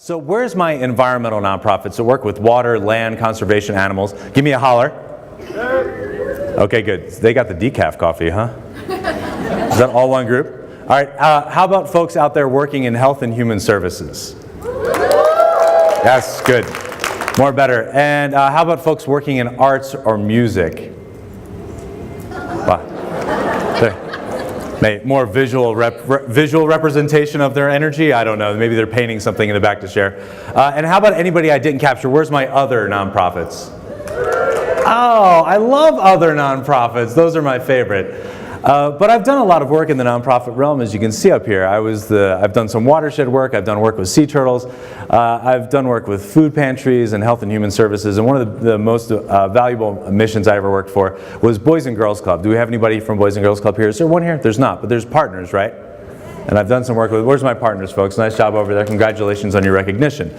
So where's my environmental nonprofits that work with water, land, conservation, animals? Give me a holler. Okay, good. They got the decaf coffee, huh? Is that all one group? All right, how about folks out there working in health and human services? Yes, good. More better. And how about folks working in arts or music? More visual representation of their energy? I don't know. Maybe they're painting something in the back to share. And how about anybody I didn't capture? Where's my other nonprofits? Oh, I love other nonprofits. Those are my favorite. But I've done a lot of work in the nonprofit realm, as you can see up here. I've done some watershed work. I've done work with sea turtles. I've done work with food pantries and health and human services. And one of the most valuable missions I ever worked for was Boys and Girls Club. Do we have anybody from Boys and Girls Club here? Is there one here? There's not, but there's partners, right? And I've done some work with, where's my partners, folks? Nice job over there. Congratulations on your recognition.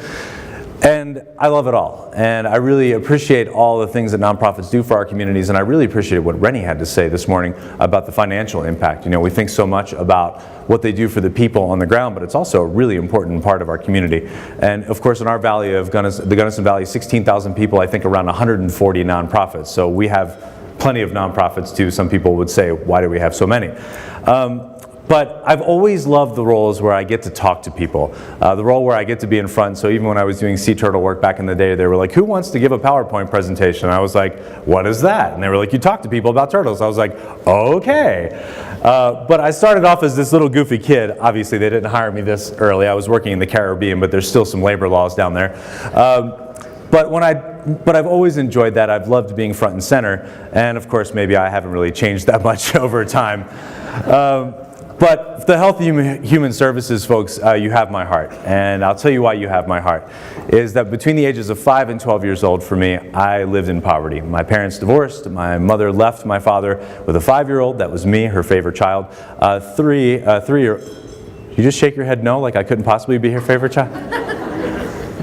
And I love it all, and I really appreciate all the things that nonprofits do for our communities, and I really appreciate what Rennie had to say this morning about the financial impact. You know, we think so much about what they do for the people on the ground, but it's also a really important part of our community. And of course, in our valley of the Gunnison Valley, 16,000 people, I think around 140 nonprofits. So we have plenty of nonprofits too. Some people would say, why do we have so many? But I've always loved the roles where I get to talk to people, the role where I get to be in front. So even when I was doing sea turtle work back in the day, they were like, who wants to give a PowerPoint presentation? And I was like, what is that? And they were like, you talk to people about turtles. I was like, okay. But I started off as this little goofy kid. Obviously, they didn't hire me this early. I was working in the Caribbean, but there's still some labor laws down there. But I've always enjoyed that. I've loved being front and center. And of course, maybe I haven't really changed that much over time. But the Health and Human Services folks, you have my heart. And I'll tell you why you have my heart. Is that between the ages of 5 and 12 years old for me, I lived in poverty. My parents divorced. My mother left my father with a 5-year-old. That was me, her favorite child. You just shake your head no, like I couldn't possibly be her favorite child?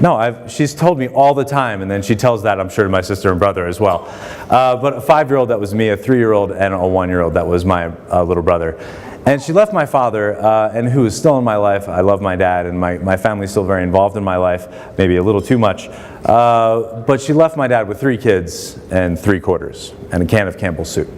No, she's told me all the time, and then she tells that, I'm sure, to my sister and brother as well. But a 5-year-old, that was me, a 3-year-old, and a 1-year-old, that was my little brother. And she left my father, and who is still in my life. I love my dad, and my family's still very involved in my life, maybe a little too much. But she left my dad with 3 kids and 3 quarters and a can of Campbell's soup.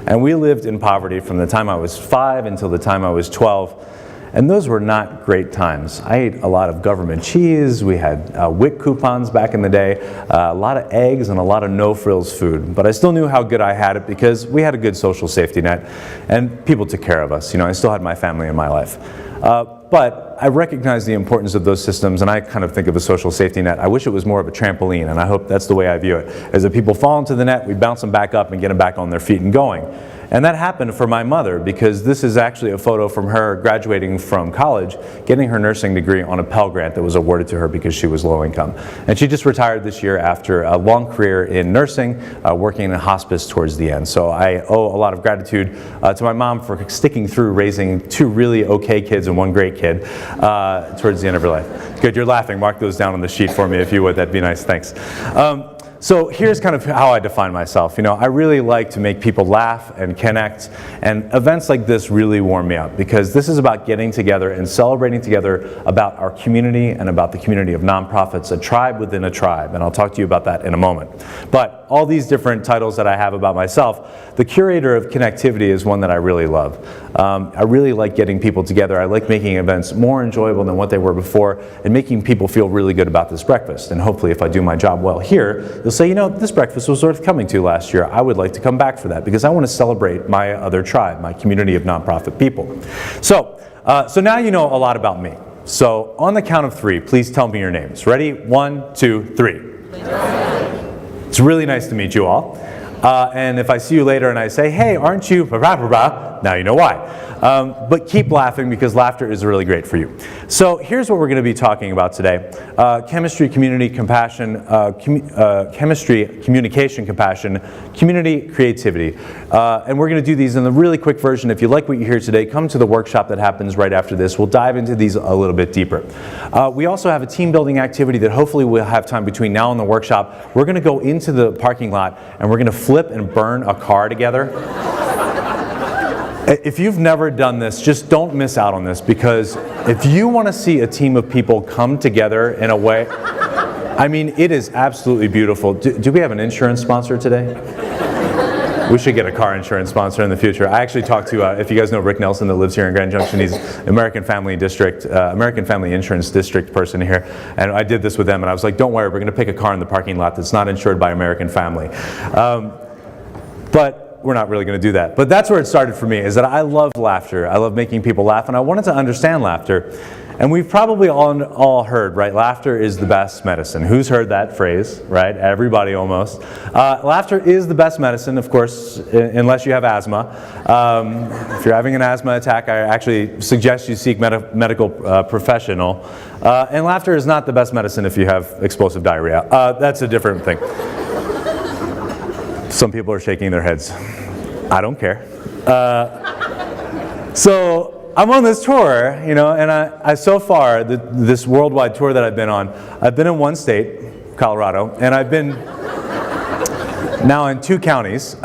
And we lived in poverty from the time I was 5 until the time I was 12. And those were not great times. I ate a lot of government cheese. We had WIC coupons back in the day, a lot of eggs, and a lot of no-frills food. But I still knew how good I had it because we had a good social safety net, and people took care of us. You know, I still had my family in my life. But I recognize the importance of those systems, and I kind of think of a social safety net. I wish it was more of a trampoline, and I hope that's the way I view it. As that people fall into the net, we bounce them back up and get them back on their feet and going. And that happened for my mother, because this is actually a photo from her graduating from college, getting her nursing degree on a Pell Grant that was awarded to her because she was low income. And she just retired this year after a long career in nursing, working in a hospice towards the end. So I owe a lot of gratitude to my mom for sticking through raising 2 really okay kids and 1 great kid towards the end of her life. Good, you're laughing. Mark those down on the sheet for me if you would. That'd be nice. Thanks. So here's kind of how I define myself. You know, I really like to make people laugh and connect, and events like this really warm me up, because this is about getting together and celebrating together about our community and about the community of nonprofits, a tribe within a tribe, and I'll talk to you about that in a moment. But all these different titles that I have about myself, the curator of connectivity is one that I really love. I really like getting people together. I like making events more enjoyable than what they were before, and making people feel really good about this breakfast. And hopefully, if I do my job well here, you'll say, you know, this breakfast was worth coming to last year. I would like to come back for that, because I want to celebrate my other tribe, my community of nonprofit people. So now you know a lot about me. So on the count of 3, please tell me your names. Ready? 1, 2, 3. It's really nice to meet you all. And if I see you later and I say, hey, aren't you, now you know why. But keep laughing, because laughter is really great for you. So here's what we're going to be talking about today. Chemistry, community, compassion, chemistry, communication, compassion, community, creativity. And we're going to do these in the really quick version. If you like what you hear today, come to the workshop that happens right after this. We'll dive into these a little bit deeper. We also have a team building activity that hopefully we'll have time between now and the workshop. We're going to go into the parking lot, and we're going to flip and burn a car together. If you've never done this, just don't miss out on this, because if you want to see a team of people come together in a way, I mean, it is absolutely beautiful. Do we have an insurance sponsor today? We should get a car insurance sponsor in the future. I actually talked to, if you guys know Rick Nelson that lives here in Grand Junction, he's American Family Insurance District person here, and I did this with them, and I was like, don't worry, we're going to pick a car in the parking lot that's not insured by American Family. But we're not really going to do that. But that's where it started for me, is that I love laughter. I love making people laugh, and I wanted to understand laughter. And we've probably all heard, right? Laughter is the best medicine. Who's heard that phrase, right? Everybody almost. Laughter is the best medicine, of course, unless you have asthma. If you're having an asthma attack, I actually suggest you seek medical professional. And laughter is not the best medicine if you have explosive diarrhea. That's a different thing. Some people are shaking their heads. I don't care. So I'm on this tour, and I so far, this worldwide tour that I've been on, I've been in one state, Colorado, and I've been now in 2 counties,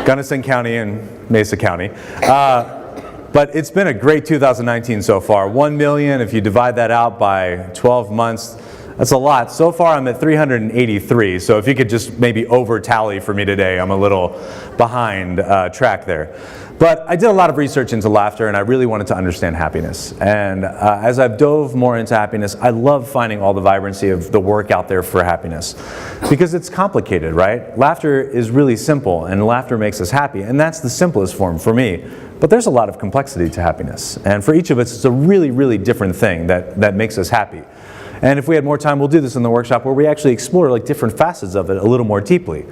Gunnison County and Mesa County. But it's been a great 2019 so far. 1 million, if you divide that out by 12 months, that's a lot. So far I'm at 383, so if you could just maybe over-tally for me today, I'm a little behind track there. But I did a lot of research into laughter, and I really wanted to understand happiness. And as I've dove more into happiness, I love finding all the vibrancy of the work out there for happiness. Because it's complicated, right? Laughter is really simple, and laughter makes us happy, and that's the simplest form for me. But there's a lot of complexity to happiness. And for each of us, it's a really, really different thing that makes us happy. And if we had more time, we'll do this in the workshop where we actually explore like different facets of it a little more deeply.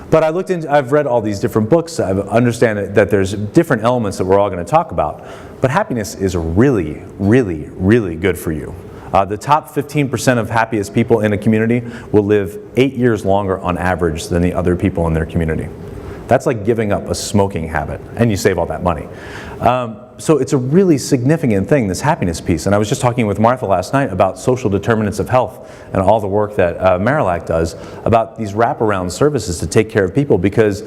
But I've read all these different books. I understand that there's different elements that we're all going to talk about. But happiness is really, really, really good for you. The top 15% of happiest people in a community will live 8 years longer on average than the other people in their community. That's like giving up a smoking habit, and you save all that money. So it's a really significant thing, this happiness piece. And I was just talking with Martha last night about social determinants of health and all the work that Marillac does about these wraparound services to take care of people, because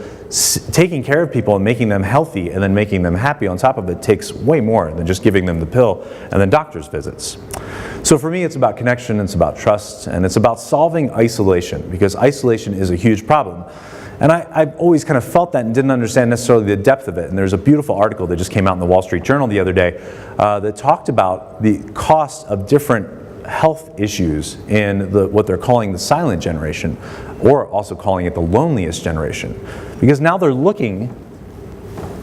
taking care of people and making them healthy and then making them happy on top of it takes way more than just giving them the pill and then doctor's visits. So for me, it's about connection, it's about trust, and it's about solving isolation, because isolation is a huge problem. And I've always kind of felt that and didn't understand necessarily the depth of it. And there's a beautiful article that just came out in the Wall Street Journal the other day that talked about the cost of different health issues in what they're calling the silent generation, or also calling it the loneliest generation. Because now they're looking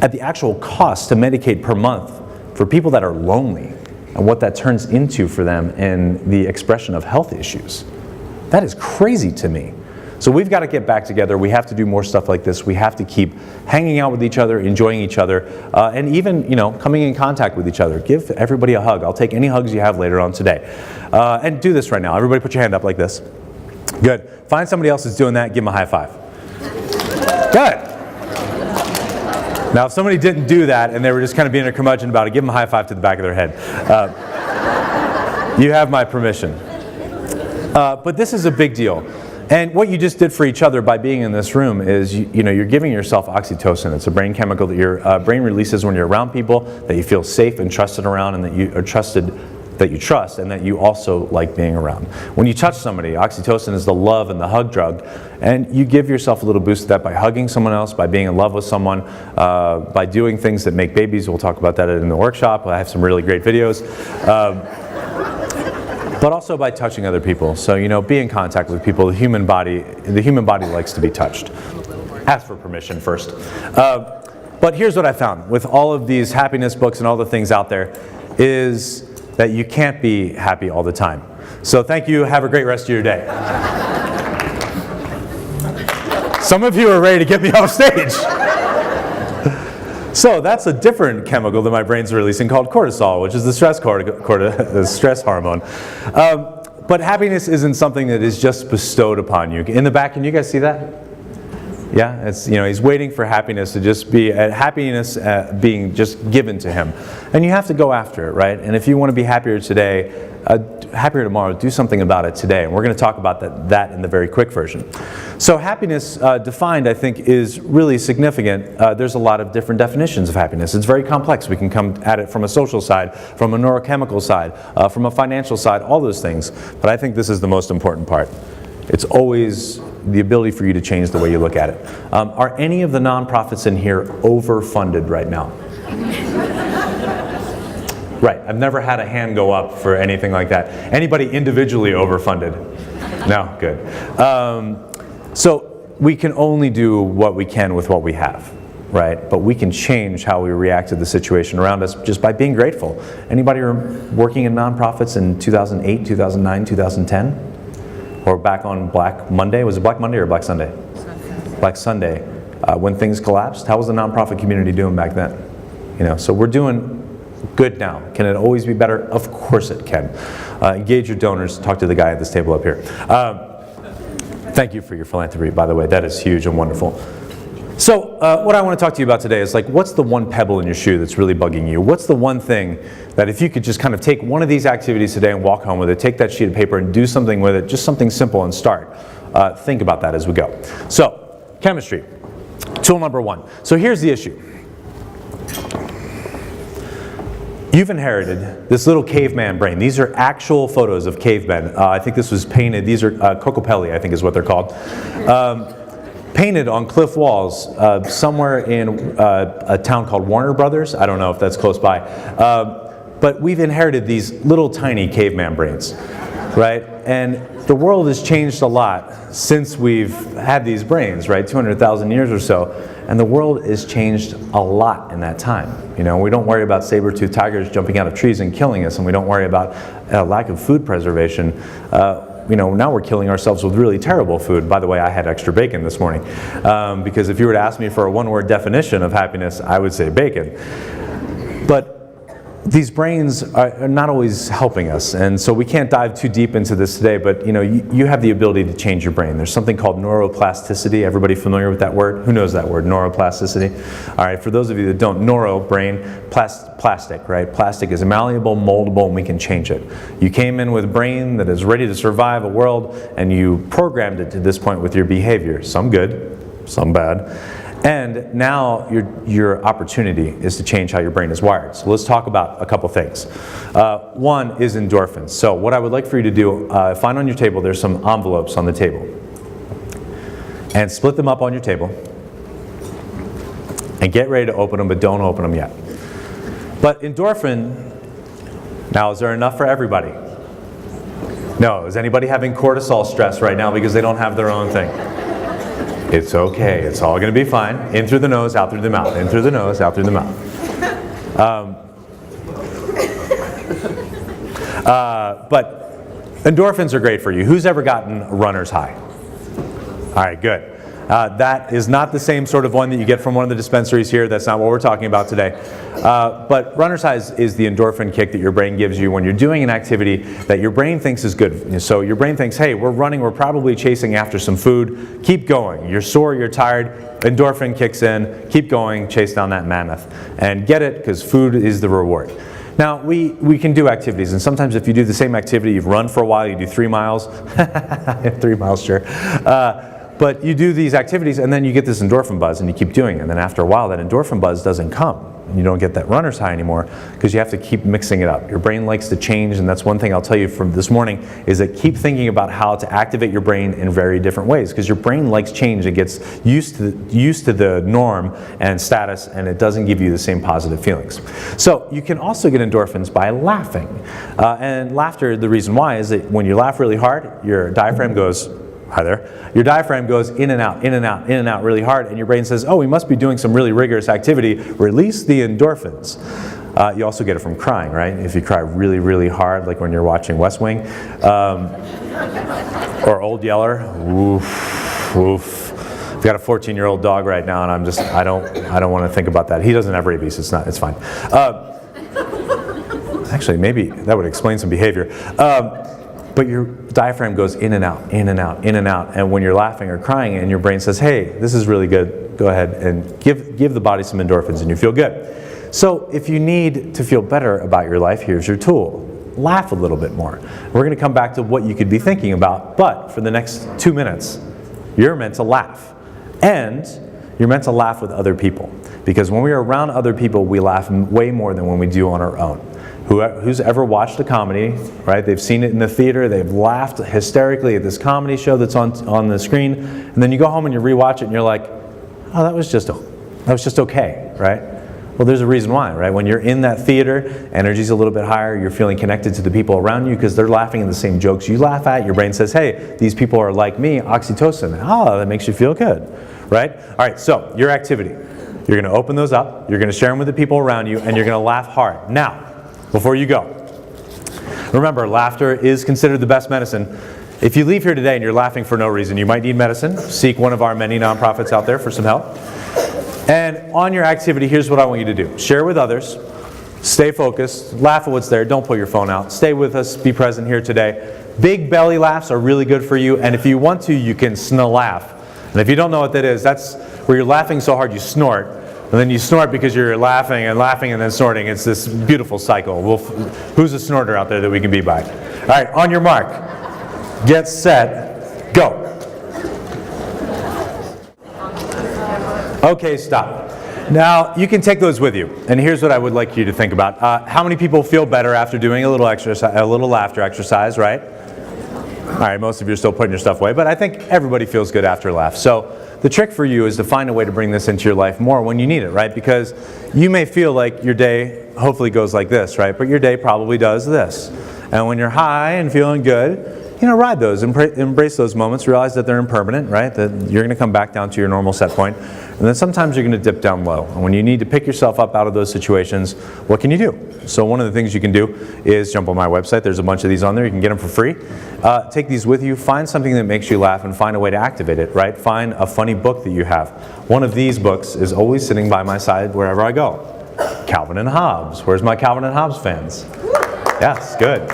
at the actual cost to medicate per month for people that are lonely and what that turns into for them in the expression of health issues. That is crazy to me. So we've got to get back together. We have to do more stuff like this. We have to keep hanging out with each other, enjoying each other, and even coming in contact with each other. Give everybody a hug. I'll take any hugs you have later on today. And do this right now. Everybody put your hand up like this. Good. Find somebody else who's doing that. Give them a high five. Good. Now, if somebody didn't do that and they were just kind of being a curmudgeon about it, give them a high five to the back of their head. You have my permission. But this is a big deal. And what you just did for each other by being in this room is, you're giving yourself oxytocin. It's a brain chemical that your brain releases when you're around people that you feel safe and trusted around, and that you are trusted, that you trust, and that you also like being around. When you touch somebody, oxytocin is the love and the hug drug, and you give yourself a little boost to that by hugging someone else, by being in love with someone, by doing things that make babies. We'll talk about that in the workshop. I have some really great videos. But also by touching other people. So, be in contact with people. The human body likes to be touched. Ask for permission first. But here's what I found with all of these happiness books and all the things out there, is that you can't be happy all the time. So thank you. Have a great rest of your day. Some of you are ready to get me off stage. So that's a different chemical that my brain's releasing called cortisol, which is the stress hormone. But happiness isn't something that is just bestowed upon you. In the back, can you guys see that? Yeah, it's, he's waiting for happiness to just be, being just given to him. And you have to go after it, right? And if you want to be happier today, happier tomorrow, do something about it today. And we're going to talk about that in the very quick version. So happiness defined, I think, is really significant. There's a lot of different definitions of happiness. It's very complex. We can come at it from a social side, from a neurochemical side, from a financial side, all those things. But I think this is the most important part. It's always the ability for you to change the way you look at it. Are any of the nonprofits in here overfunded right now? Right, I've never had a hand go up for anything like that. Anybody individually overfunded? No, good. So we can only do what we can with what we have, right? But we can change how we react to the situation around us just by being grateful. Anybody working in nonprofits in 2008, 2009, 2010? Or back on Black Monday? Was it Black Monday or Black Sunday? Sunday. Black Sunday. When things collapsed, how was the nonprofit community doing back then? You know, so we're doing good now. Can it always be better? Of course it can. Engage your donors. Talk to the guy at this table up here. Thank you for your philanthropy, by the way. That is huge and wonderful. So what I want to talk to you about today is like, what's the one pebble in your shoe that's really bugging you? What's the one thing that if you could just kind of take one of these activities today and walk home with it, take that sheet of paper and do something with it, just something simple and start. Think about that as we go. So, chemistry, tool number 1. So here's the issue. You've inherited this little caveman brain. These are actual photos of cavemen. I think this was painted. These are cocopelli, I think is what they're called. Painted on cliff walls somewhere in a town called Warner Brothers. I don't know if that's close by. But we've inherited these little tiny caveman brains, right? And the world has changed a lot since we've had these brains, right? 200,000 years or so. And the world has changed a lot in that time. You know, we don't worry about saber-toothed tigers jumping out of trees and killing us, and we don't worry about lack of food preservation. You know, now we're killing ourselves with really terrible food. By the way, I had extra bacon this morning. Because if you were to ask me for a one-word definition of happiness, I would say bacon. But these brains are not always helping us, and so we can't dive too deep into this today, but you know, you have the ability to change your brain. There's something called neuroplasticity. Everybody familiar with that word? Who knows that word, neuroplasticity? All right, for those of you that don't, neuro, brain, plastic, right? Plastic is malleable, moldable, and we can change it. You came in with a brain that is ready to survive a world, and you programmed it to this point with your behavior. Some good, some bad. And now your opportunity is to change how your brain is wired. So let's talk about a couple things. One is endorphins. So what I would like for you to do, find on your table, there's some envelopes on the table. And split them up on your table. And get ready to open them, but don't open them yet. But endorphin, now is there enough for everybody? No, is anybody having cortisol stress right now because they don't have their own thing? It's okay. It's all going to be fine. In through the nose, out through the mouth. In through the nose, out through the mouth. But endorphins are great for you. Who's ever gotten runner's high? All right, good. That is not the same sort of one that you get from one of the dispensaries here. That's not what we're talking about today. But runner's high is the endorphin kick that your brain gives you when you're doing an activity that your brain thinks is good. So your brain thinks, hey, we're running, we're probably chasing after some food. Keep going. You're sore, you're tired. Endorphin kicks in. Keep going. Chase down that mammoth. And get it, because food is the reward. Now, we can do activities, and sometimes if you do the same activity, you've run for a while, you do 3 miles. 3 miles, sure. But you do these activities, and then you get this endorphin buzz, and you keep doing it. And then after a while, that endorphin buzz doesn't come. And you don't get that runner's high anymore because you have to keep mixing it up. Your brain likes to change, and that's one thing I'll tell you from this morning, is that keep thinking about how to activate your brain in very different ways, because your brain likes change. It gets used to the norm and status, and it doesn't give you the same positive feelings. So you can also get endorphins by laughing. And laughter, the reason why is that when you laugh really hard, your diaphragm goes, hi there, your diaphragm goes in and out, in and out, in and out really hard, and your brain says, oh, we must be doing some really rigorous activity. Release the endorphins. You also get it from crying, right? If you cry really, really hard, like when you're watching West Wing, or Old Yeller, oof, oof. I've got a 14-year-old dog right now, and I don't want to think about that. He doesn't have rabies. It's fine. Actually, maybe that would explain some behavior. But your diaphragm goes in and out, in and out, in and out. And when you're laughing or crying and your brain says, hey, this is really good, go ahead and give the body some endorphins and you feel good. So if you need to feel better about your life, here's your tool. laugh a little bit more. We're going to come back to what you could be thinking about, but for the next 2 minutes, you're meant to laugh. And you're meant to laugh with other people. Because when we are around other people, we laugh way more than when we do on our own. Who's ever watched a comedy, right? They've seen it in the theater, they've laughed hysterically at this comedy show that's on the screen, and then you go home and you rewatch it and you're like, oh, that was just okay, right? Well, there's a reason why, right? When you're in that theater, energy's a little bit higher, you're feeling connected to the people around you because they're laughing at the same jokes you laugh at. Your brain says, hey, these people are like me, oxytocin. Oh, that makes you feel good, right? All right, so your activity. You're going to open those up, you're going to share them with the people around you, and you're going to laugh hard. Now, before you go, remember, laughter is considered the best medicine. If you leave here today and you're laughing for no reason, you might need medicine. Seek one of our many nonprofits out there for some help. And on your activity, here's what I want you to do. Share with others. Stay focused. Laugh at what's there. Don't pull your phone out. Stay with us. Be present here today. Big belly laughs are really good for you. And if you want to, you can laugh. And if you don't know what that is, that's where you're laughing so hard you snort. And then you snort because you're laughing and then snorting. It's this beautiful cycle. Who's a snorter out there that we can be by? All right, on your mark. Get set. Go. Okay, stop. Now, you can take those with you. And here's what I would like you to think about. How many people feel better after doing a little laughter exercise, right? All right, most of you are still putting your stuff away, but I think everybody feels good after a laugh. So the trick for you is to find a way to bring this into your life more when you need it, right? Because you may feel like your day hopefully goes like this, right? But your day probably does this. And when you're high and feeling good, ride those, embrace those moments, realize that they're impermanent, right? That you're going to come back down to your normal set point. And then sometimes you're going to dip down low. And when you need to pick yourself up out of those situations, what can you do? So one of the things you can do is jump on my website. There's a bunch of these on there. You can get them for free. Take these with you. Find something that makes you laugh and find a way to activate it, right? Find a funny book that you have. One of these books is always sitting by my side wherever I go. Calvin and Hobbes. Where's my Calvin and Hobbes fans? Yes, good.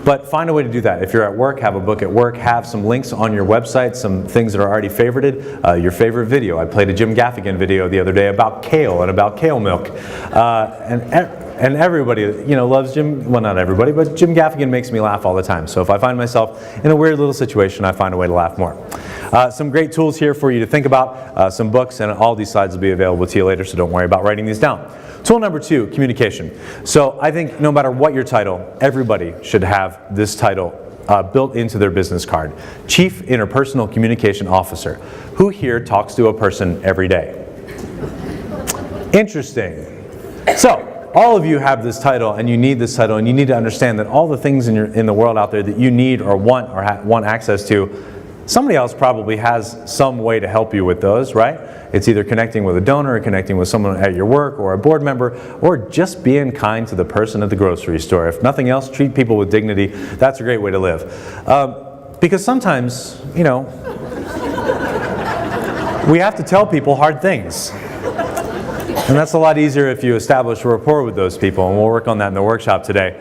But find a way to do that. If you're at work, have a book at work. Have some links on your website, some things that are already favorited. Your favorite video. I played a Jim Gaffigan video the other day about kale and about kale milk. And everybody, loves Jim. Well, not everybody, but Jim Gaffigan makes me laugh all the time. So if I find myself in a weird little situation, I find a way to laugh more. Some great tools here for you to think about. Some books, and all these slides will be available to you later, so don't worry about writing these down. Tool number 2, communication. So I think no matter what your title, everybody should have this title built into their business card. Chief Interpersonal Communication Officer. Who here talks to a person every day? Interesting. So all of you have this title, and you need this title, and you need to understand that all the things in the world out there that you need or want access to, somebody else probably has some way to help you with those, right? It's either connecting with a donor, or connecting with someone at your work, or a board member, or just being kind to the person at the grocery store. If nothing else, treat people with dignity. That's a great way to live. Because sometimes, we have to tell people hard things. And that's a lot easier if you establish a rapport with those people, and we'll work on that in the workshop today.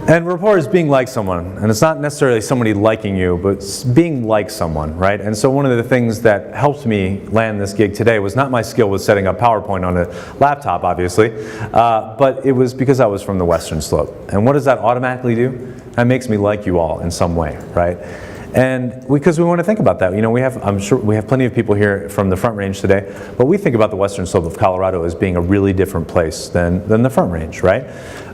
And rapport is being like someone, and it's not necessarily somebody liking you, but it's being like someone, right? And so one of the things that helped me land this gig today was not my skill with setting up PowerPoint on a laptop, obviously, but it was because I was from the Western Slope. And what does that automatically do? That makes me like you all in some way, right? And because we want to think about that. I'm sure we have plenty of people here from the Front Range today, but we think about the Western Slope of Colorado as being a really different place than the Front Range, right?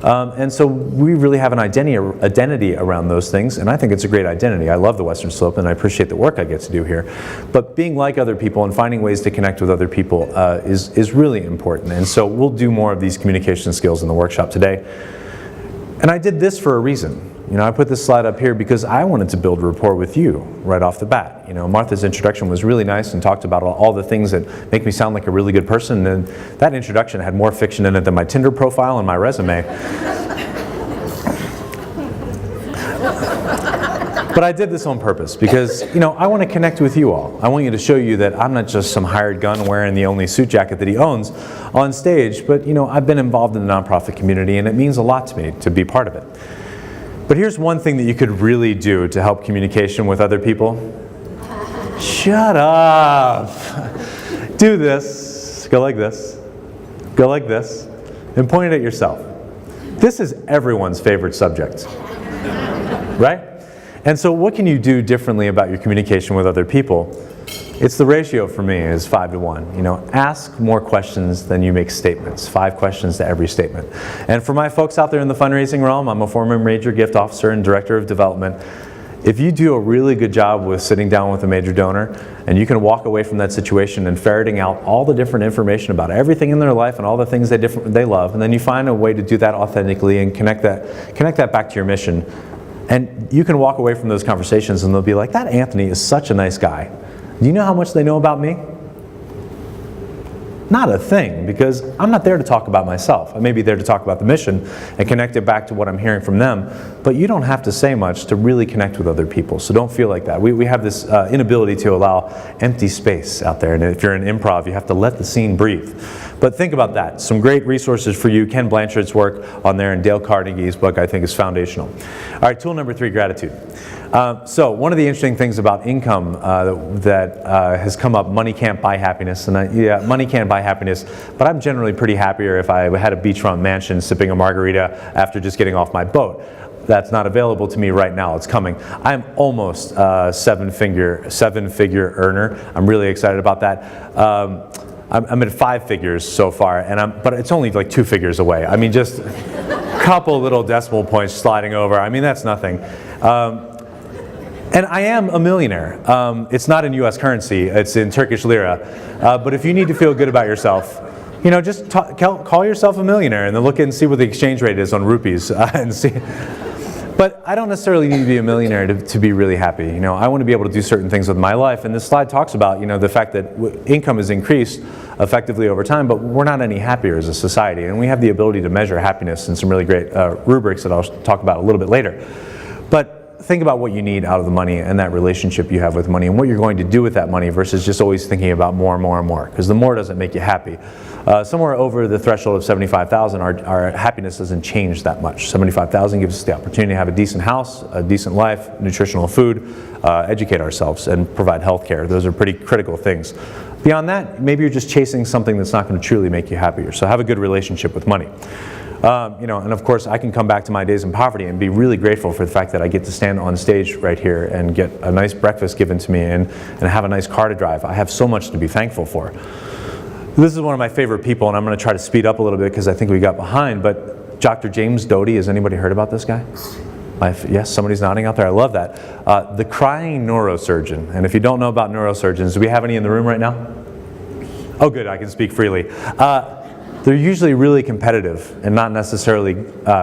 And so we really have an identity around those things, and I think it's a great identity. I love the Western Slope, and I appreciate the work I get to do here. But being like other people and finding ways to connect with other people is really important. And so we'll do more of these communication skills in the workshop today. And I did this for a reason. I put this slide up here because I wanted to build rapport with you right off the bat. Martha's introduction was really nice and talked about all the things that make me sound like a really good person, and that introduction had more fiction in it than my Tinder profile and my resume. But I did this on purpose because, I want to connect with you all. I want you to show you that I'm not just some hired gun wearing the only suit jacket that he owns on stage, but, I've been involved in the nonprofit community, and it means a lot to me to be part of it. But here's one thing that you could really do to help communication with other people. Shut up. Do this. Go like this. Go like this. And point it at yourself. This is everyone's favorite subject, right? And so what can you do differently about your communication with other people? It's the ratio for me is 5 to 1. You know, ask more questions than you make statements. 5 questions to every statement. And for my folks out there in the fundraising realm, I'm a former major gift officer and director of development. If you do a really good job with sitting down with a major donor, and you can walk away from that situation and ferreting out all the different information about everything in their life and all the things they love, and then you find a way to do that authentically and connect that back to your mission, and you can walk away from those conversations and they'll be like, that Anthony is such a nice guy. Do you know how much they know about me? Not a thing, because I'm not there to talk about myself. I may be there to talk about the mission and connect it back to what I'm hearing from them, but you don't have to say much to really connect with other people, so don't feel like that. We have this inability to allow empty space out there, and if you're in improv, you have to let the scene breathe. But think about that. Some great resources for you. Ken Blanchard's work on there and Dale Carnegie's book, I think, is foundational. All right, tool number 3, gratitude. So one of the interesting things about income that has come up, money can't buy happiness. And yeah, money can't buy happiness, but I'm generally pretty happier if I had a beachfront mansion sipping a margarita after just getting off my boat. That's not available to me right now. It's coming. I'm almost a seven-figure earner. I'm really excited about that. I'm at 5 figures so far, but it's only like 2 figures away. I mean, just a couple little decimal points sliding over. I mean, that's nothing. And I am a millionaire. It's not in US currency, it's in Turkish lira. But if you need to feel good about yourself, you know, just call yourself a millionaire and then look and see what the exchange rate is on rupees and see. But I don't necessarily need to be a millionaire to be really happy. You know, I want to be able to do certain things with my life, and this slide talks about, you know, the fact that income has increased effectively over time, but we're not any happier as a society, and we have the ability to measure happiness in some really great rubrics that I'll talk about a little bit later. But think about what you need out of the money and that relationship you have with money and what you're going to do with that money versus just always thinking about more and more and more, because the more doesn't make you happy. Somewhere over the threshold of 75,000, our happiness doesn't change that much. 75,000 gives us the opportunity to have a decent house, a decent life, nutritional food, educate ourselves, and provide health care. Those are pretty critical things. Beyond that, maybe you're just chasing something that's not going to truly make you happier. So have a good relationship with money. You know, and of course, I can come back to my days in poverty and be really grateful for the fact that I get to stand on stage right here and get a nice breakfast given to me and have a nice car to drive. I have so much to be thankful for. This is one of my favorite people, and I'm going to try to speed up a little bit because I think we got behind, but Dr. James Doty, has anybody heard about this guy? Yes, somebody's nodding out there. I love that. The crying neurosurgeon. And if you don't know about neurosurgeons, do we have any in the room right now? Oh, good, I can speak freely. They're usually really competitive and not necessarily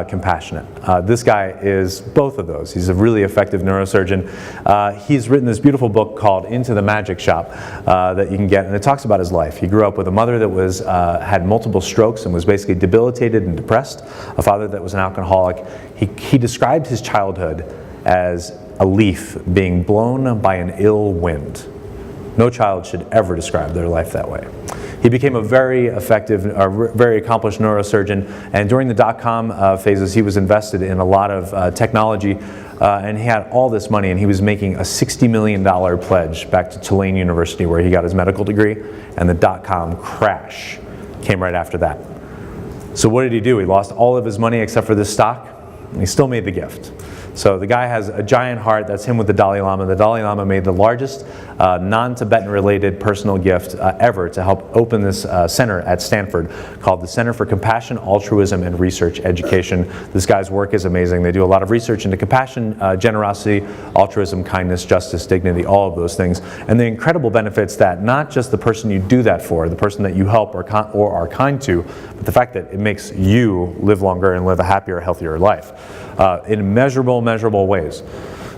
compassionate. This guy is both of those. He's a really effective neurosurgeon. He's written this beautiful book called Into the Magic Shop that you can get, and it talks about his life. He grew up with a mother that had multiple strokes and was basically debilitated and depressed, a father that was an alcoholic. He described his childhood as a leaf being blown by an ill wind. No child should ever describe their life that way. He became a very effective, very accomplished neurosurgeon, and during the dot-com phases, he was invested in a lot of technology, and he had all this money, and he was making a $60 million pledge back to Tulane University, where he got his medical degree, and the dot-com crash came right after that. So what did he do? He lost all of his money except for this stock, and he still made the gift. So the guy has a giant heart. That's him with the Dalai Lama. The Dalai Lama made the largest non-Tibetan related personal gift ever to help open this center at Stanford called the Center for Compassion, Altruism, and Research Education. This guy's work is amazing. They do a lot of research into compassion, generosity, altruism, kindness, justice, dignity, all of those things. And the incredible benefits that not just the person you do that for, the person that you help or are kind to, but the fact that it makes you live longer and live a happier, healthier life in measurable ways.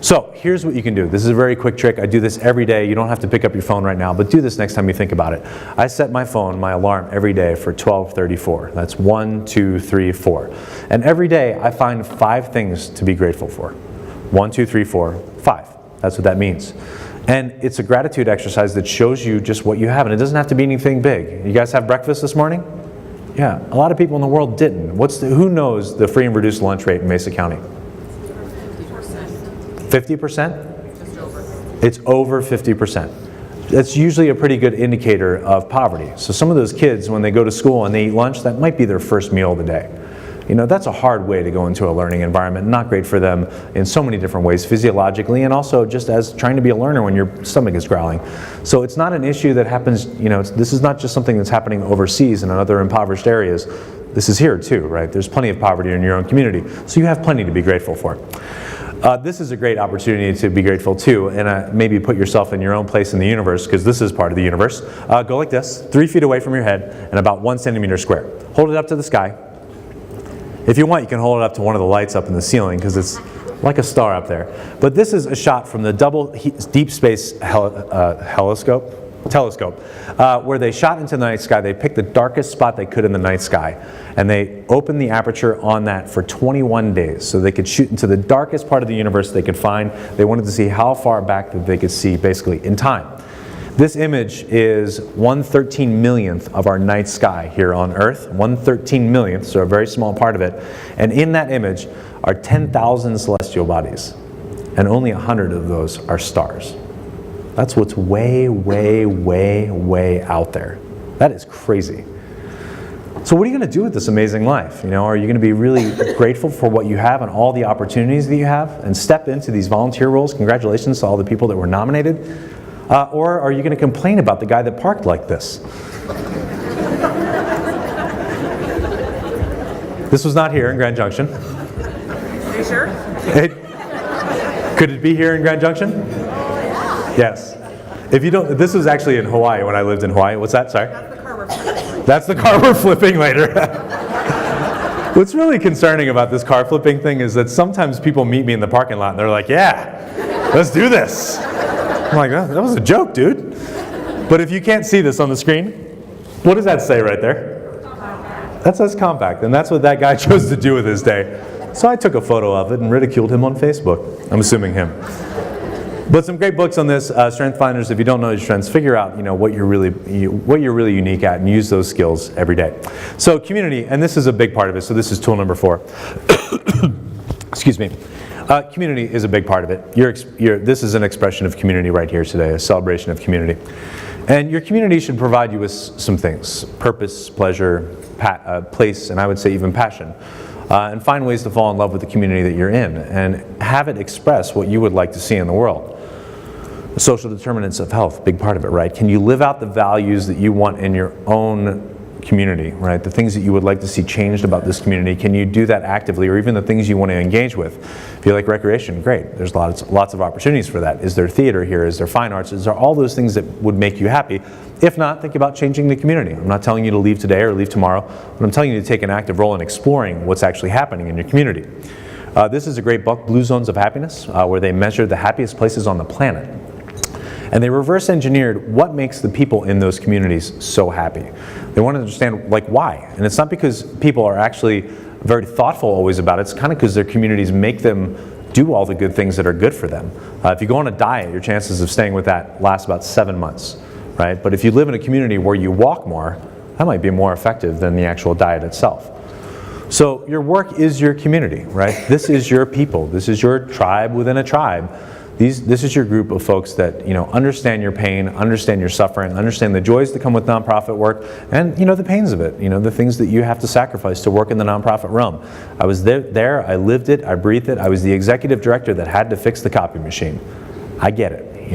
So here's what you can do. This is a very quick trick. I do this every day. You don't have to pick up your phone right now, but do this next time you think about it. I set my alarm every day for 12:34. That's 1, 2, 3, 4. And every day I find 5 things to be grateful for. 1, 2, 3, 4, 5. That's what that means. And it's a gratitude exercise that shows you just what you have, and it doesn't have to be anything big. You guys have breakfast this morning? Yeah, a lot of people in the world didn't. Who knows the free and reduced lunch rate in Mesa County? 50%? Just over. It's over 50%. That's usually a pretty good indicator of poverty. So some of those kids, when they go to school and they eat lunch, that might be their first meal of the day. That's a hard way to go into a learning environment, not great for them in so many different ways, physiologically, and also just as trying to be a learner when your stomach is growling. So it's not an issue that happens, this is not just something that's happening overseas and in other impoverished areas. This is here too, right? There's plenty of poverty in your own community, so you have plenty to be grateful for. This is a great opportunity to be grateful too, and maybe put yourself in your own place in the universe, because this is part of the universe. Go like this, 3 feet away from your head and about 1 centimeter square. Hold it up to the sky. If you want, you can hold it up to one of the lights up in the ceiling, because it's like a star up there. But this is a shot from the double deep space telescope, where they shot into the night sky. They picked the darkest spot they could in the night sky, and they opened the aperture on that for 21 days, so they could shoot into the darkest part of the universe they could find. They wanted to see how far back that they could see, basically, in time. This image is 1/13 millionth of our night sky here on Earth, 1/13 millionth, so a very small part of it. And in that image are 10,000 celestial bodies, and only 100 of those are stars. That's what's way, way, way, way out there. That is crazy. So what are you going to do with this amazing life? Are you going to be really grateful for what you have and all the opportunities that you have and step into these volunteer roles? Congratulations to all the people that were nominated. Or are you going to complain about the guy that parked like this? This was not here in Grand Junction. Are you sure? Could it be here in Grand Junction? Yes. If you don't, this was actually in Hawaii when I lived in Hawaii. What's that? Sorry? That's the car we're flipping. That's the car we're flipping later. What's really concerning about this car flipping thing is that sometimes people meet me in the parking lot and they're like, yeah, let's do this. I'm like, oh, that was a joke, dude. But if you can't see this on the screen, what does that say right there? That says compact, and that's what that guy chose to do with his day. So I took a photo of it and ridiculed him on Facebook. I'm assuming him. But some great books on this, Strength Finders. If you don't know your strengths, figure out what you're really unique at, and use those skills every day. So community, and this is a big part of it. So this is tool number 4. Excuse me. Community is a big part of it. This is an expression of community right here today, a celebration of community. And your community should provide you with some things: purpose, pleasure, place, and I would say even passion. And find ways to fall in love with the community that you're in, and have it express what you would like to see in the world. Social determinants of health, big part of it, right? Can you live out the values that you want in your own community, right? The things that you would like to see changed about this community, can you do that actively, or even the things you want to engage with? If you like recreation, great. There's lots of opportunities for that. Is there theater here? Is there fine arts? Is there all those things that would make you happy? If not, think about changing the community. I'm not telling you to leave today or leave tomorrow, but I'm telling you to take an active role in exploring what's actually happening in your community. This is a great book, Blue Zones of Happiness, where they measured the happiest places on the planet. And they reverse engineered what makes the people in those communities so happy. They want to understand why. And it's not because people are actually very thoughtful always about it. It's kind of because their communities make them do all the good things that are good for them. If you go on a diet, your chances of staying with that last about 7 months, right? But if you live in a community where you walk more, that might be more effective than the actual diet itself. So your work is your community, right? This is your people. This is your tribe within a tribe. This is your group of folks that understand your pain, understand your suffering, understand the joys that come with nonprofit work, and the pains of it. The things that you have to sacrifice to work in the nonprofit realm. I was there. I lived it. I breathed it. I was the executive director that had to fix the copy machine. I get it.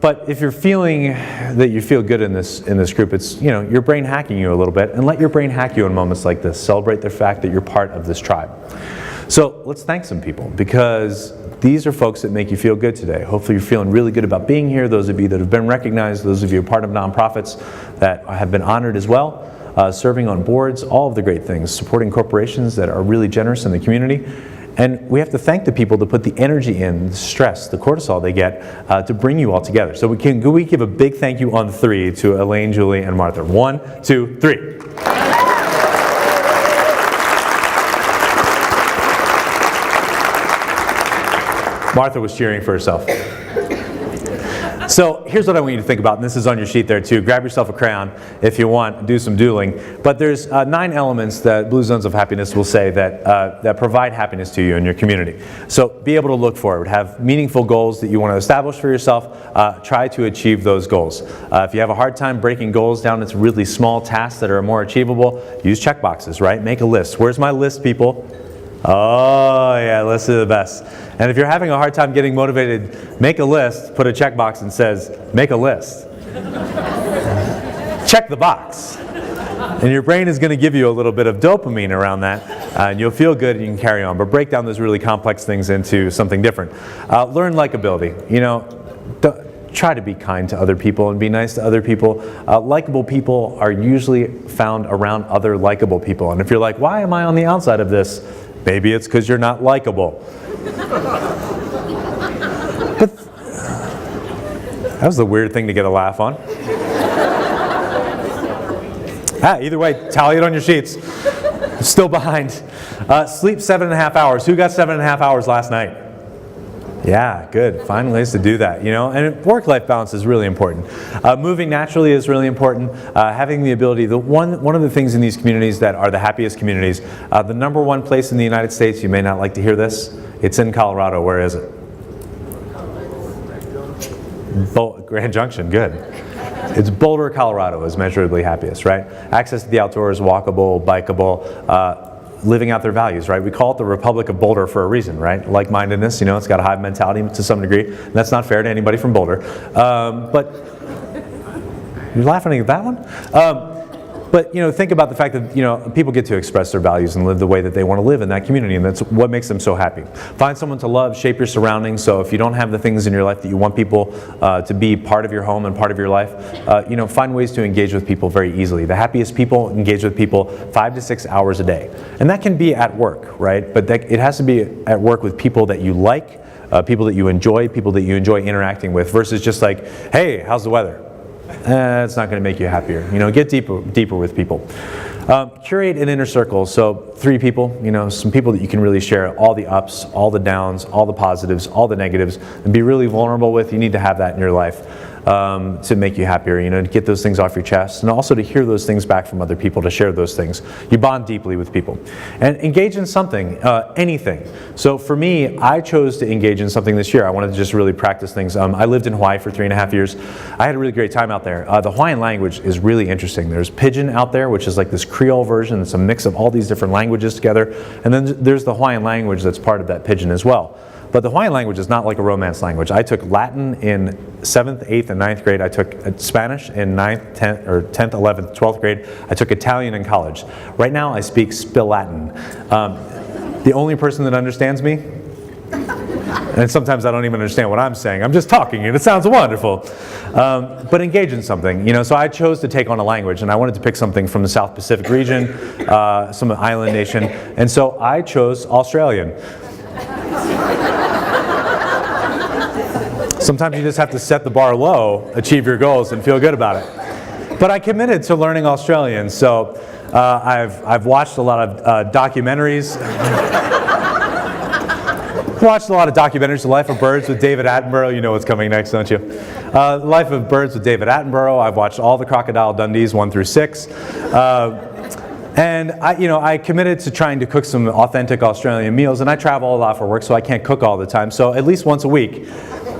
But if you're feeling that you feel good in this group, it's your brain hacking you a little bit, and let your brain hack you in moments like this. Celebrate the fact that you're part of this tribe. So let's thank some people, because these are folks that make you feel good today. Hopefully you're feeling really good about being here. Those of you that have been recognized, those of you who are part of nonprofits that have been honored as well, serving on boards, all of the great things, supporting corporations that are really generous in the community. And we have to thank the people that put the energy in, the stress, the cortisol they get to bring you all together. So we give a big thank you on 3 to Elaine, Julie, and Martha. 1, 2, 3. Martha was cheering for herself. So here's what I want you to think about, and this is on your sheet there too. Grab yourself a crayon if you want, do some doodling. But there's 9 elements that Blue Zones of Happiness will say that provide happiness to you in your community. So be able to look forward, have meaningful goals that you want to establish for yourself, try to achieve those goals. If you have a hard time breaking goals down into really small tasks that are more achievable, use checkboxes, right? Make a list. Where's my list, people? Oh yeah, lists are the best. And if you're having a hard time getting motivated, make a list, put a checkbox and says, make a list. Check the box. And your brain is going to give you a little bit of dopamine around that, and you'll feel good and you can carry on. But break down those really complex things into something different. Learn likability. You know, try to be kind to other people and be nice to other people. Likable people are usually found around other likable people. And if you're like, why am I on the outside of this? Maybe it's because you're not likable. But that was the weird thing to get a laugh on. Either way, tally it on your sheets. Still behind. Sleep 7.5 hours. Who got 7.5 hours last night? Yeah, good. Find ways to do that, you know. And work-life balance is really important. Moving naturally is really important. Having the ability, one of the things in these communities that are the happiest communities, the #1 place in the United States, you may not like to hear this, it's in Colorado. Where is it? Grand Junction, good. It's Boulder, Colorado is measurably happiest, right? Access to the outdoors, walkable, bikeable, living out their values, right? We call it the Republic of Boulder for a reason, right? Like-mindedness, you know, it's got a hive mentality to some degree. And that's not fair to anybody from Boulder. But you're laughing at that one? But, you know, think about the fact that, you know, people get to express their values and live the way that they want to live in that community, and that's what makes them so happy. Find someone to love, shape your surroundings, so if you don't have the things in your life that you want people to be part of your home and part of your life, you know, find ways to engage with people very easily. The happiest people engage with people 5 to 6 hours a day. And that can be at work, right? But it has to be at work with people that you like, people that you enjoy, people that you enjoy interacting with, versus just like, hey, how's the weather? It's not going to make you happier. You know, get deeper with people. Curate an inner circle. So 3 people, you know, some people that you can really share all the ups, all the downs, all the positives, all the negatives, and be really vulnerable with. You need to have that in your life to make you happier, you know, to get those things off your chest, and also to hear those things back from other people, to share those things. You bond deeply with people. And engage in something, anything. So for me, I chose to engage in something this year. I wanted to just really practice things. I lived in Hawaii for 3.5 years. I had a really great time out there. The Hawaiian language is really interesting. There's Pidgin out there, which is like this Creole version. It's a mix of all these different languages together. And then there's the Hawaiian language that's part of that Pidgin as well. But the Hawaiian language is not like a Romance language. I took Latin in 7th, 8th, and 9th grade. I took Spanish in 9th, 10th, or 10th, 11th, 12th grade. I took Italian in college. Right now I speak Spill-Latin. The only person that understands me, and sometimes I don't even understand what I'm saying. I'm just talking and it sounds wonderful. But engage in something, you know. So I chose to take on a language, and I wanted to pick something from the South Pacific region, some island nation, and so I chose Australian. Sometimes you just have to set the bar low, achieve your goals, and feel good about it. But I committed to learning Australian, so I've watched a lot of documentaries. Watched a lot of documentaries. The Life of Birds with David Attenborough. You know what's coming next, don't you? The Life of Birds with David Attenborough. I've watched all the Crocodile Dundees 1 through 6. And I committed to trying to cook some authentic Australian meals, and I travel a lot for work, so I can't cook all the time. So at least once a week,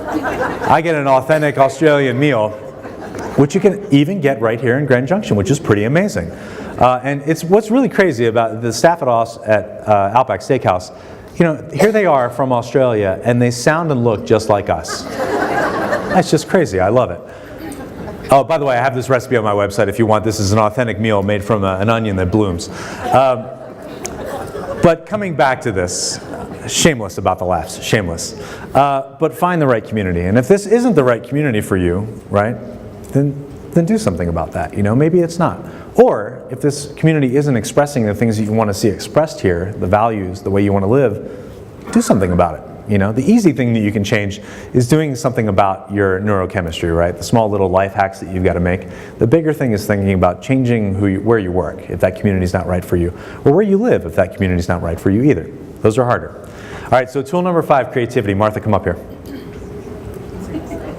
I get an authentic Australian meal, which you can even get right here in Grand Junction, which is pretty amazing. And it's what's really crazy about the staff at Outback Steakhouse. You know, here they are from Australia, and they sound and look just like us. That's just crazy. I love it. Oh, by the way, I have this recipe on my website if you want. This is an authentic meal made from an onion that blooms. But coming back to this, shameless about the laughs, shameless. But find the right community. And if this isn't the right community for you, right, then do something about that. You know, maybe it's not. Or if this community isn't expressing the things that you want to see expressed here, the values, the way you want to live, do something about it. You know, the easy thing that you can change is doing something about your neurochemistry, right? The small little life hacks that you've got to make. The bigger thing is thinking about changing where you work, if that community is not right for you, or where you live, if that community is not right for you either. Those are harder. All right, so tool number 5, creativity. Martha, come up here.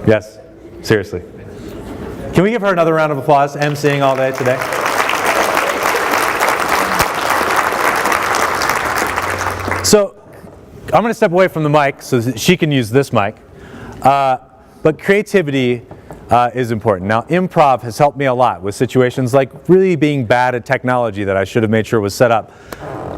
Yes. Seriously. Can we give her another round of applause, emceeing all day today? So I'm going to step away from the mic so that she can use this mic. But creativity is important. Now, improv has helped me a lot with situations like really being bad at technology that I should have made sure was set up.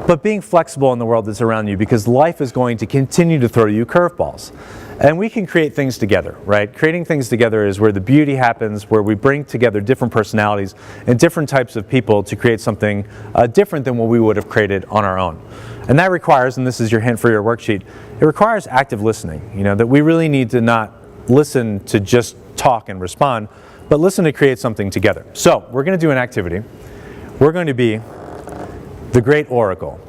But being flexible in the world that's around you, because life is going to continue to throw you curveballs. And we can create things together, right? Creating things together is where the beauty happens, where we bring together different personalities and different types of people to create something different than what we would have created on our own. And that requires, and this is your hint for your worksheet, it requires active listening. You know, that we really need to not listen to just talk and respond, but listen to create something together. So we're going to do an activity. We're going to be the Great Oracle.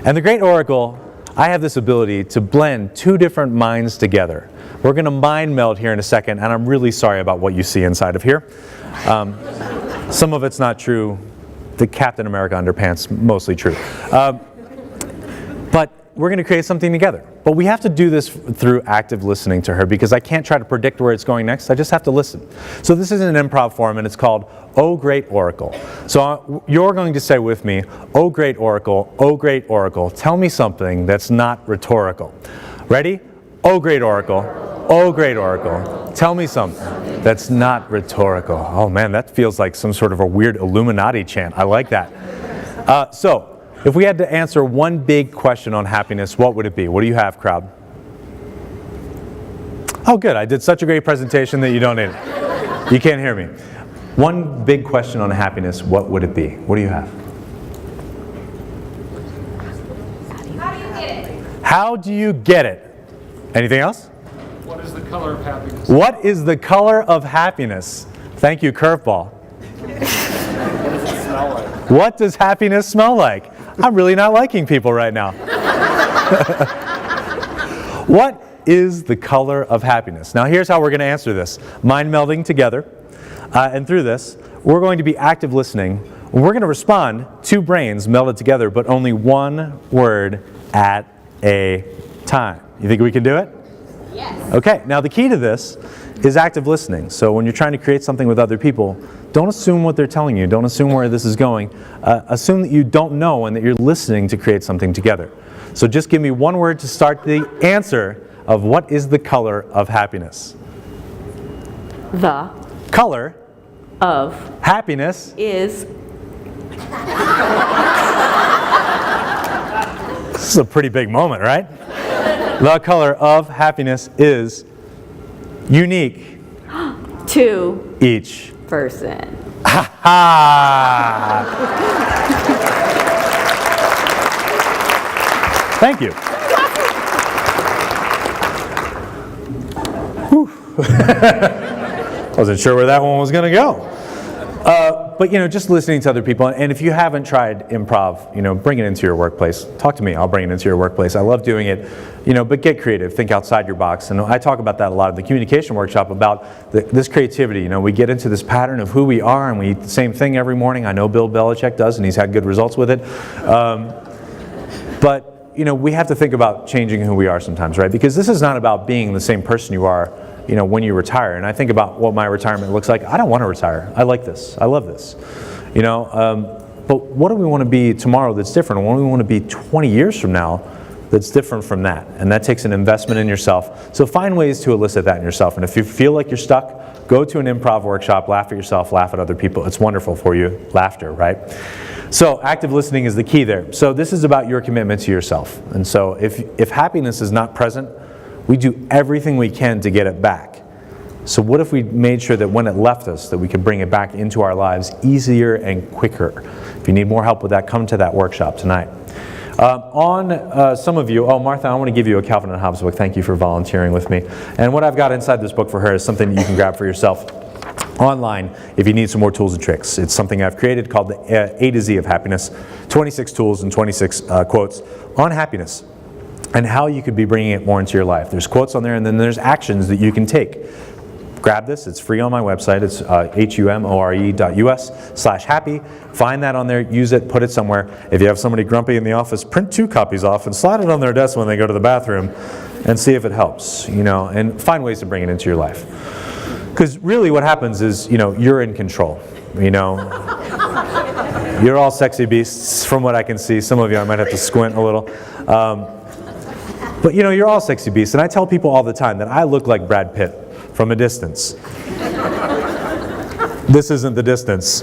And the Great Oracle, I have this ability to blend two different minds together. We're going to mind meld here in a second, and I'm really sorry about what you see inside of here. Some of it's not true. The Captain America underpants, mostly true. But we're going to create something together. But we have to do this through active listening to her, because I can't try to predict where it's going next. I just have to listen. So this is an improv form, and it's called Oh Great Oracle. So you're going to say with me, Oh Great Oracle, tell me something that's not rhetorical. Ready? Oh Great Oracle, tell me something that's not rhetorical. Oh man, that feels like some sort of a weird Illuminati chant. I like that. So if we had to answer one big question on happiness, what would it be? What do you have, crowd? Oh good, I did such a great presentation that you don't need it. You can't hear me. One big question on happiness, what would it be? What do you have? How do you get it? How do you get it? Anything else? What is the color of happiness? What is the color of happiness? Thank you, curveball. What does it smell like? What does happiness smell like? I'm really not liking people right now. What is the color of happiness? Now here's how we're going to answer this. Mind melding together. And through this, we're going to be active listening. We're going to respond, two brains melded together, but only one word at a time. You think we can do it? Yes. Okay, now the key to this is active listening. So when you're trying to create something with other people, don't assume what they're telling you. Don't assume where this is going. Assume that you don't know and that you're listening to create something together. So just give me one word to start the answer of what is the color of happiness. The Color of happiness is This is a pretty big moment, right? The color of happiness is unique to each person. Ah! Thank you. Wasn't sure where that one was going to go. But just listening to other people, and if you haven't tried improv, bring it into your workplace. Talk to me, I'll bring it into your workplace. I love doing it, but get creative, think outside your box. And I talk about that a lot in the communication workshop, about this creativity. We get into this pattern of who we are, and we eat the same thing every morning. I know Bill Belichick does, and he's had good results with it. But we have to think about changing who we are sometimes, right? Because this is not about being the same person you are when you retire. And I think about what my retirement looks like. I don't want to retire. I like this. I love this. But what do we want to be tomorrow that's different? What do we want to be 20 years from now that's different from that? And that takes an investment in yourself. So find ways to elicit that in yourself. And if you feel like you're stuck, go to an improv workshop, laugh at yourself, laugh at other people. It's wonderful for you. Laughter, right? So active listening is the key there. So this is about your commitment to yourself. And so if happiness is not present, we do everything we can to get it back. So what if we made sure that when it left us, that we could bring it back into our lives easier and quicker? If you need more help with that, come to that workshop tonight. Some of you, Martha, I want to give you a Calvin and Hobbes book. Thank you for volunteering with me. And what I've got inside this book for her is something that you can grab for yourself online if you need some more tools and tricks. It's something I've created called the A to Z of Happiness, 26 tools and 26 quotes on happiness and how you could be bringing it more into your life. There's quotes on there, and then there's actions that you can take. Grab this. It's free on my website. It's humore.us/happy. Find that on there. Use it. Put it somewhere. If you have somebody grumpy in the office, print 2 copies off and slide it on their desk when they go to the bathroom and see if it helps, and find ways to bring it into your life. Because really what happens is, you're in control, You're all sexy beasts from what I can see. Some of you, I might have to squint a little. But you're all sexy beasts. And I tell people all the time that I look like Brad Pitt from a distance. This isn't the distance.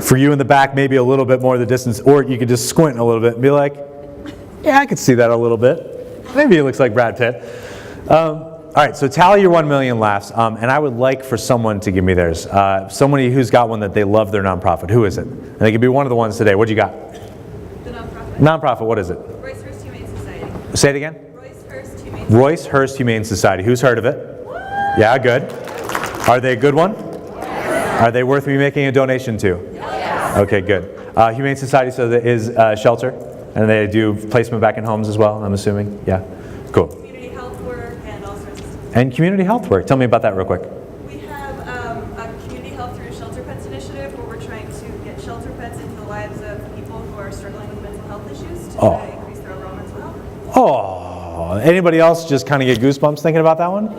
For you in the back, maybe a little bit more the distance. Or you could just squint a little bit and be like, yeah, I could see that a little bit. Maybe it looks like Brad Pitt. All right, so tally your 1 million laughs, and I would like for someone to give me theirs. Somebody who's got one that they love their nonprofit. Who is it? And they could be one of the ones today. What do you got? The nonprofit. Nonprofit, what is it? Royce Hurst Humane Society. Say it again? Royce Hurst Humane Society. Royce Hurst Humane Society. Who's heard of it? Yeah, good. Are they a good one? Are they worth me making a donation to? Yes. Okay, good. Humane Society, so there is a shelter, and they do placement back in homes as well, I'm assuming? Yeah, cool. Community health work and all sorts of stuff. And community health work. Tell me about that real quick. We have a community health through Shelter Pets initiative where we're trying to get shelter pets into the lives of people who are struggling with mental health issues to try to increase their overall mental health. Oh, anybody else just kind of get goosebumps thinking about that one?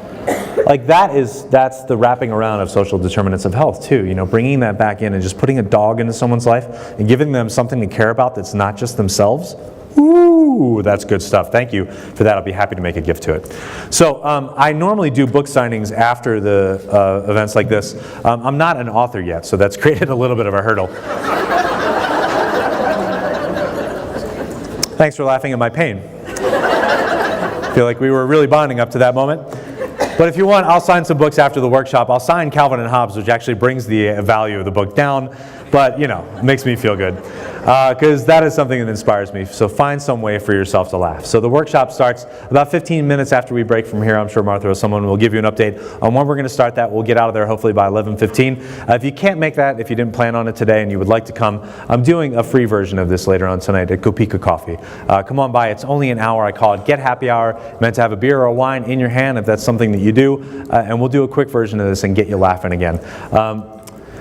Like that's the wrapping around of social determinants of health too. Bringing that back in and just putting a dog into someone's life and giving them something to care about that's not just themselves. Ooh, that's good stuff. Thank you for that. I'll be happy to make a gift to it. So I normally do book signings after the events like this. I'm not an author yet, so that's created a little bit of a hurdle. Thanks for laughing at my pain. I feel like we were really bonding up to that moment. But if you want, I'll sign some books after the workshop. I'll sign Calvin and Hobbes, which actually brings the value of the book down. But, it makes me feel good. Because that is something that inspires me. So find some way for yourself to laugh. So the workshop starts about 15 minutes after we break from here. I'm sure Martha or someone will give you an update on when we're going to start that. We'll get out of there hopefully by 11:15. If you can't make that, if you didn't plan on it today and you would like to come, I'm doing a free version of this later on tonight at Kopeka Coffee. Come on by. It's only an hour. I call it Get Happy Hour. Meant to have a beer or a wine in your hand if that's something that you do. And we'll do a quick version of this and get you laughing again.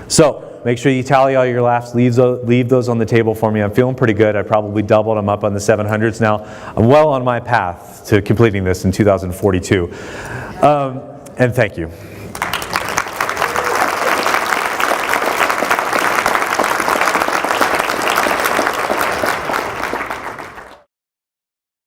So make sure you tally all your laughs, leave those on the table for me. I'm feeling pretty good. I probably doubled. I'm up on the 700s now. I'm well on my path to completing this in 2042. And thank you.